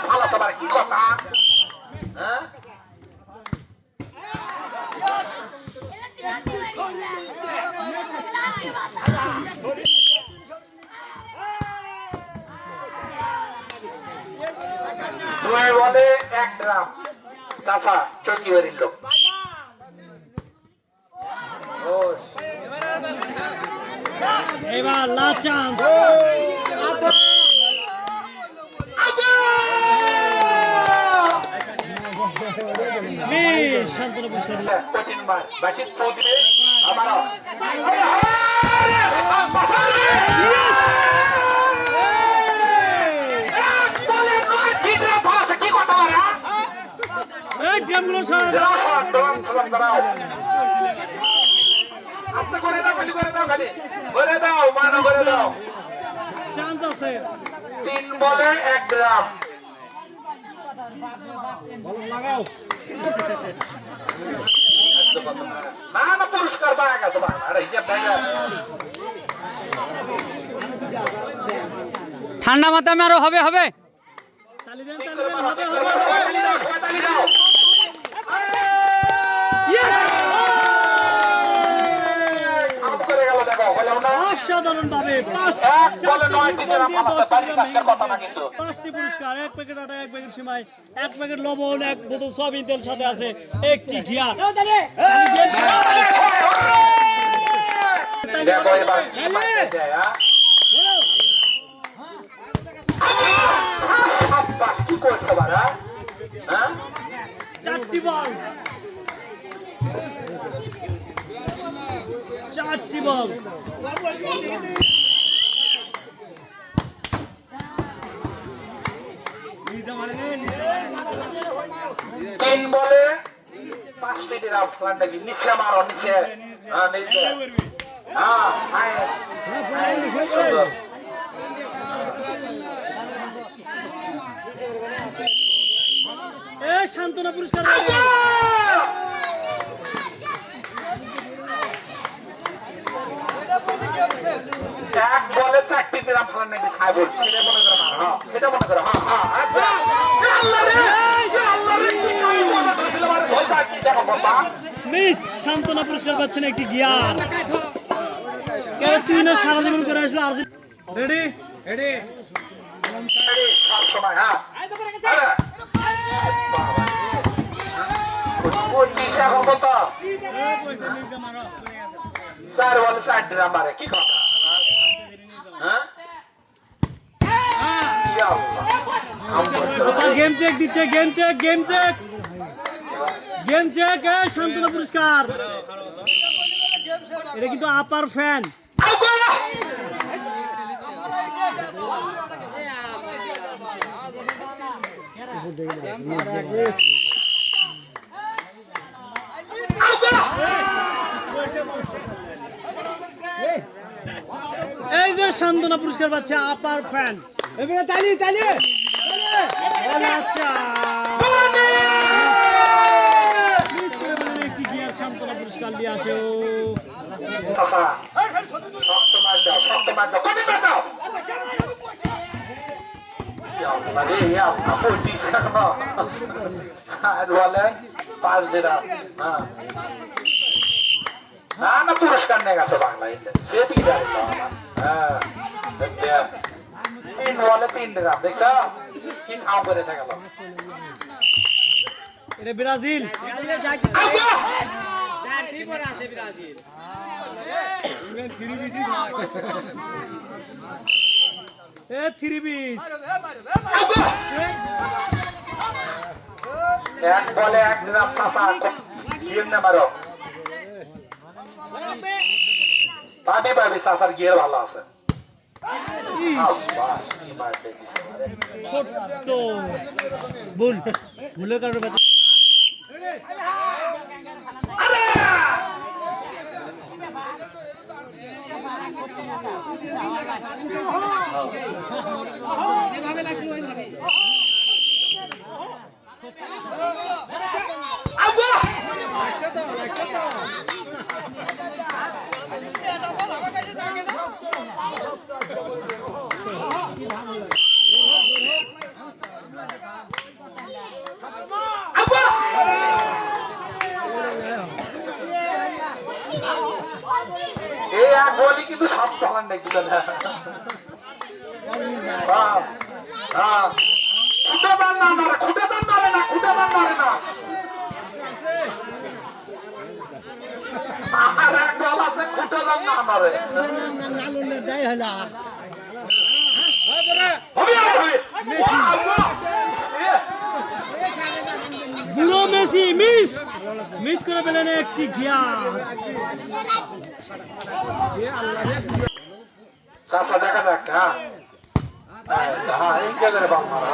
ভালো তোমার কি কথা হ্যাঁ দুই বলে 1 গ্রাম চাচা চকি বাড়ির লোক এবার লাস্ট চান্স শান্তনু পুরস্কার কঠিনবার বাসিত চৌধুরী আমার কি কথা বলে এই ড্রামগুলো সরা দাও আস্তে করে দাও খালি করে দাও খালি করে দাও মানা করে দাও চান্স আছে 3 বলে 1 গ্রাম লাগাও না পুরস্কার পাওয়া গেছে আর হিসাব দেখা ঠান্ডা মাথায় আরো হবে হবে তালি দেন হবে তালি দাও অসাধারণ ভাবে 5টি পুরস্কার 1 প্যাকেট আটা 1 প্যাকেট সিমাই 1 প্যাকেট লবণ 1 বোতল সয়াবিন তেল সাথে আছে একটি ঘিয়া কি করতে পারা 4টি বল 4টি বল তিন বলে 5টি রাউন্ড ফ্লান্ডা কি নিচে মারো নিচে হ্যাঁ নিচে হ্যাঁ এ শান্তনা পুরস্কার এক বলে 4টি গ্রাম ফলান নাকি খাই বলছি সেটা মনে করো হ্যাঁ সেটা মনে করো হ্যাঁ মিস শান্তনা পুরস্কার পাচ্ছেন একটি জ্ঞান কেন তুই না সারা জীবন করে আসলো আর রেডি রেডি সব সময় হ্যাঁ এখন কত 4 বলে 4টি গ্রাম মারে কি কথা হ্যাঁ গেম চেক দিচ্ছে game check game check game check শান্তনা পুরস্কার এটা কিন্তু আপার ফ্যান এই যে শান্তনা পুরস্কার পাচ্ছে আপার ফ্যান এবারে তালি তালি আচ্ছা একটি গিয়ার শান্তনা পুরস্কার নিয়ে আসো না পুরস্কার নিয়ে গেছে বাংলায় সেটি হ্যাঁ 3 বলে 3 গ্রাম দেখছো কি খাও করে গেল এটা ব্রাজিল এ 3 পিস 1 বলে 1 গ্রাম পাপা গিয়ে না মারো পাবি পাবি সাসার গিয়ে ভালো আছে ছোট্ট ভুল ভুলের কারণে যেভাবে লাগছিল ওইভাবে এই এক বলি কিন্তু সব তখন দেখছিল না খুঁটে দান না মারে, খুঁটে দান মারে না, খুঁটে দান মারে না। আর এক বল আছে খুঁটে দান না মারে। বুড়ো মেসি মিস করে পেলেন একটি গিয়ার। চাষা দেখা যাক। হ্যাঁ হ্যাঁ ইংরেজের বাপ মারা।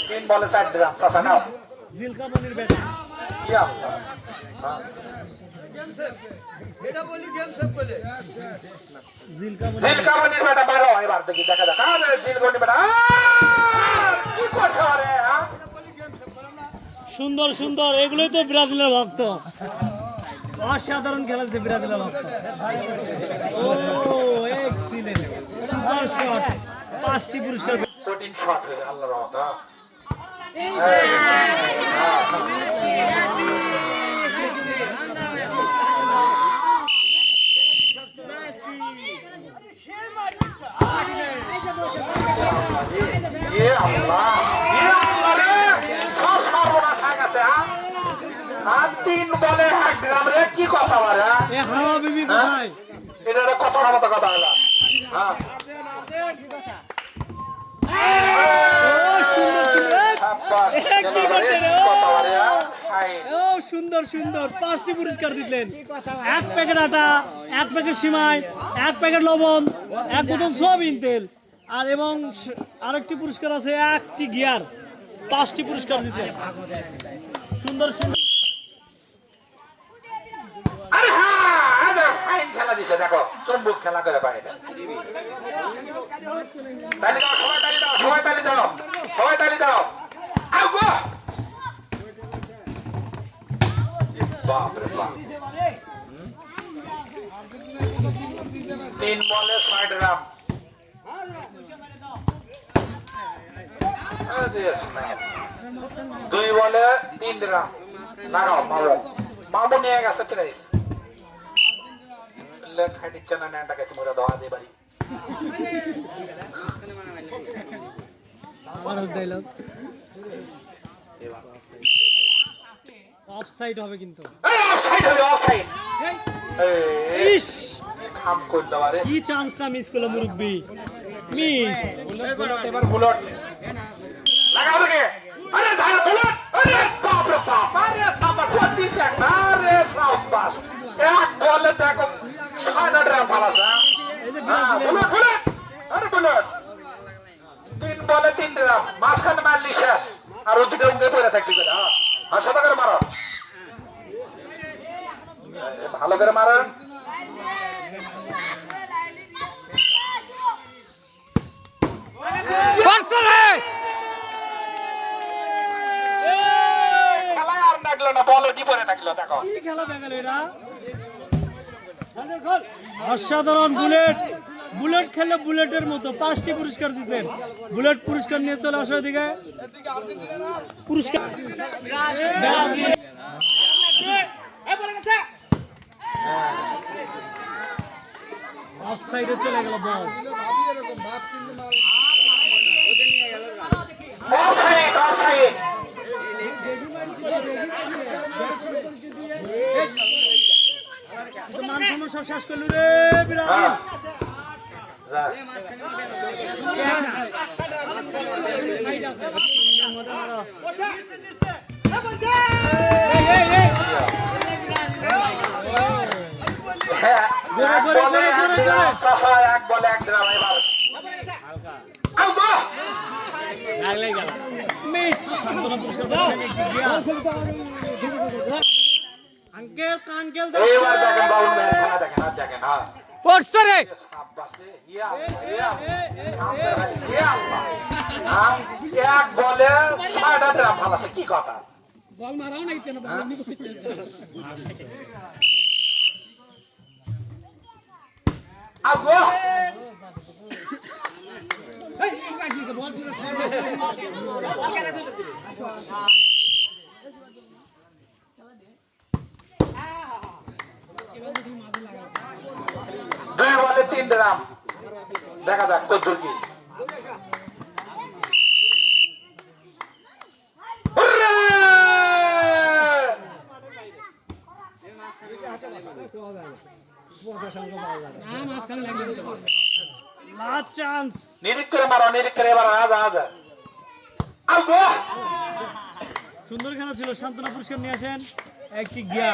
তিন বলে 4 রান চাষা নাও। জিলকামনির ব্যাটে জিলকামনির ব্যাটা বারো। এবার দেখি দেখা যাক। জিলকামনির ব্যাটা কি করছে রে? সুন্দর সুন্দর, এগুলোই তো ব্রাজিলের ভক্ত। অসাধারণ খেলাচ্ছে ব্রাজিলের ভক্ত। ও এক্সিলেন্ট, সুপার শট, 5টি পুরস্কার। কঠিন শট হয়ে আল্লাহর রহমতে। তিন বলে 1 রান রে, কি কথা বলে? এটা কথা মতো কথা হলো। সুন্দর সুন্দর 5টি পুরস্কার দিলেন। 1 প্যাকেট আটা, 1 প্যাকেট সিমাই, 1 প্যাকেট লবণ, 1 বোতল সয়াবিন তেল, আর এবং আরেকটি পুরস্কার আছে 1টি গিয়ার। 5টি পুরস্কার দিতেন। সুন্দর সুন্দর। আরে হ্যাঁ ফাইন খেলা দিছে, দেখো চম্বুক খেলা করে পায়। তালি দাও, সবাই তালি দাও, সবাই তালি দাও, সবাই তালি দাও। বাপরে বাপ। 3 বলে 60 রান। দুই বলে 3 রান। লাগাও মামু নিয়ে গেছে প্রাইস। খাইছে না নেনটা গেছে মোরা দোয়া দিয়ে বাড়ি। অফসাইড হবে কিন্তু। অফসাইড হবে, অফসাইড। ইস, খাম করলো আরে। কি চান্সটা মিস করলো মুরব্বি। মিস। এবার বুলেট লাগাও দেখে। আরে ধারা বুলেট। আরে বাপ রে বাপ। আরে সাবা কোটি এক। আরে সাবাস। এক বলে দেখো 6 রান পালাছে। এই যে বুলেট বুলেট। আরে বুলেট। 3 বলে 3 রান। মাঝখানে মারলি শেষ। আর ওই দুটো উঙ্গে পড়ে থাকবি না। হ্যাঁ সাদা করে মারো। ভালো করে মারো। খেলায় আর লাগলো না, বল ডি পরে লাগলো। দেখো কি খেলা দেখালো এটা। অসাধারণ। বুলেট খেলে বুলেটের মতো 5টি পুরস্কার দিতেন। বুলেট পুরস্কার নিয়ে চলে আসো এদিকে। পুরস্কার অফসাইডে চলে গেল বল। Offside offside. মান সম্মান সব শেষ করলু রে ব্রাজিল। এক বলে 1 রান। এবার মিস। সান্ত্বনা পুরস্কার। আঙ্কেল কাঙ্কেল এইবার দেখেন বাউল ম্যান খেলা দেখেন। আর দেখেন পড়ছে রে। সাব্বাসে এক বলে 6 রান পালাছে। কি কথা? বল মারাও না ইচ্ছে না, বল নিকো ইচ্ছে। আগো দুই বলে 3 রান, দেখা যাক কতদূর কি। Last chance. নিরিখ করে মারো, নিরিখ করে এবার আজা আজা আল্লাহ। সুন্দর খেলা ছিল, সান্ত্বনা পুরস্কার নিয়ে আসেন একটি গিয়া।